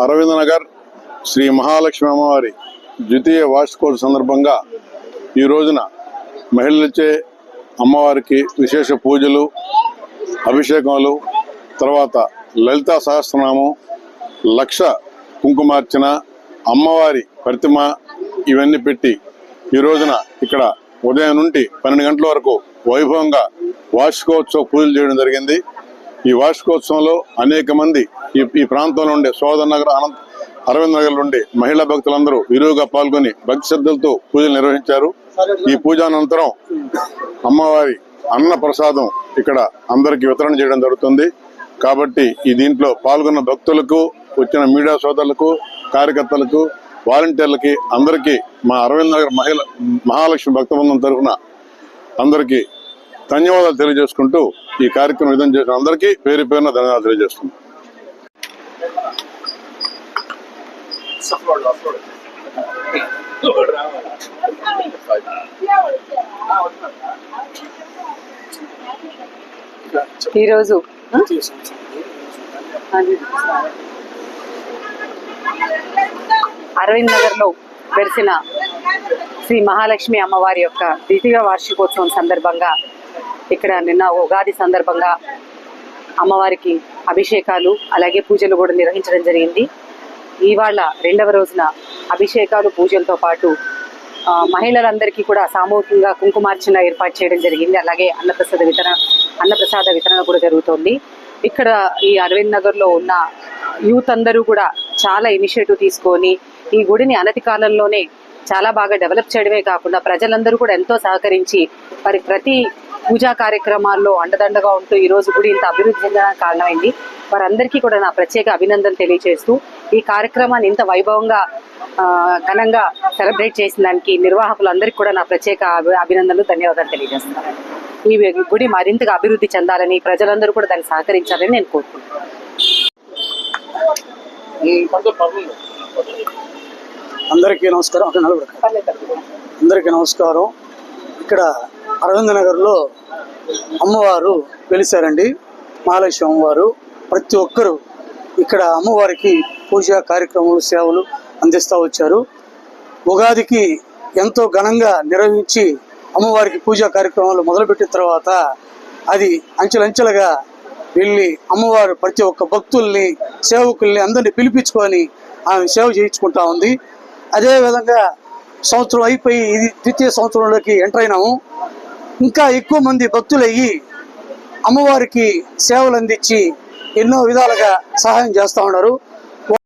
అరవింద్ నగర్ శ్రీ మహాలక్ష్మి అమ్మవారి ద్వితీయ వార్షికోత్సవ సందర్భంగా ఈ రోజున మహిళలచే అమ్మవారికి విశేష పూజలు, అభిషేకాలు, తర్వాత లలితా సహస్రనామం, లక్ష కుంకుమార్చన, అమ్మవారి ప్రతిమ ఇవన్నీ పెట్టి ఈ రోజున ఇక్కడ ఉదయం నుండి 12 గంటల వరకు వైభవంగా వార్షికోత్సవ పూజలు చేయడం జరిగింది. ఈ వార్షికోత్సవంలో అనేక మంది ఈ ప్రాంతంలో ఉండే సోదర్ నగర్, అరవింద్ నగర్ నుండి మహిళా భక్తులందరూ విరివిగా పాల్గొని భక్తి శ్రద్ధలతో పూజలు నిర్వహించారు. ఈ పూజానంతరం అమ్మవారి అన్న ప్రసాదం ఇక్కడ అందరికి వితరణ చేయడం జరుగుతుంది. కాబట్టి ఈ దీంట్లో పాల్గొన్న భక్తులకు, వచ్చిన మీడియా సోదరులకు, కార్యకర్తలకు, వాలంటీర్లకి అందరికీ మా అరవింద్ నగర్ మహాలక్ష్మి భక్త బృందం తరఫున అందరికీ ధన్యవాదాలు తెలియజేసుకుంటూ ఈ కార్యక్రమం విధం చేసిన అందరికీ పేరు పేరున ధన్యవాదాలు తెలియజేస్తున్నాం. ఈరోజు అరవింద్ నగర్ లో వెలిసిన శ్రీ మహాలక్ష్మి అమ్మవారి యొక్క ద్వితీయ వార్షికోత్సవం సందర్భంగా ఇక్కడ నిన్న ఉగాది సందర్భంగా అమ్మవారికి అభిషేకాలు అలాగే పూజలు కూడా నిర్వహించడం జరిగింది. ఇవాళ రెండవ రోజున అభిషేకాలు పూజలతో పాటు మహిళలందరికీ కూడా సామూహికంగా కుంకుమార్చన ఏర్పాటు చేయడం జరిగింది. అలాగే అన్నప్రసాద వితరణ కూడా జరుగుతోంది. ఇక్కడ ఈ అరవింద్ నగర్లో ఉన్న యూత్ అందరూ కూడా చాలా ఇనిషియేటివ్ తీసుకొని ఈ గుడిని అనతి కాలంలోనే చాలా బాగా డెవలప్ చేయడమే కాకుండా ప్రజలందరూ కూడా ఎంతో సహకరించి మరి ప్రతి పూజా కార్యక్రమాల్లో అండదండగా ఉంటూ ఈరోజు గుడి ఇంత అభివృద్ధి చెందడానికి కారణమైంది. వారందరికీ కూడా నా ప్రత్యేక అభినందనలు తెలియజేస్తూ ఈ కార్యక్రమాన్ని ఇంత వైభవంగా ఘనంగా సెలబ్రేట్ చేసిన దానికి నిర్వాహకులందరికీ కూడా నా ప్రత్యేక అభినందనలు, ధన్యవాదాలు తెలియజేస్తున్నాను. ఈ గుడి మరింతగా అభివృద్ధి చెందాలని, ప్రజలందరూ కూడా దాన్ని సహకరించాలని నేను కోరుకుంటున్నాను. అందరికీ నమస్కారం. అందరికీ నమస్కారం. ఇక్కడ అరవింద్ నగర్లో అమ్మవారు వెలిసారండి, మహాలక్ష్మి అమ్మవారు. ప్రతి ఒక్కరూ ఇక్కడ అమ్మవారికి పూజా కార్యక్రమాలు, సేవలు అందిస్తూ వచ్చారు. ఉగాదికి ఎంతో ఘనంగా నిర్వహించి అమ్మవారికి పూజా కార్యక్రమాలు మొదలుపెట్టిన తర్వాత అది అంచెలంచెలుగా వెళ్ళి అమ్మవారు ప్రతి ఒక్క భక్తుల్ని, సేవకుల్ని అందరినీ పిలిపించుకొని ఆమె సేవ చేయించుకుంటా ఉంది. అదేవిధంగా సంవత్సరం అయిపోయి ఇది ద్వితీయ సంవత్సరంలోకి ఎంటర్ అయినాము. ఇంకా ఎక్కువ మంది భక్తులయ్యి అమ్మవారికి సేవలు అందించి ఎన్నో విధాలుగా సహాయం చేస్తూ ఉన్నారు.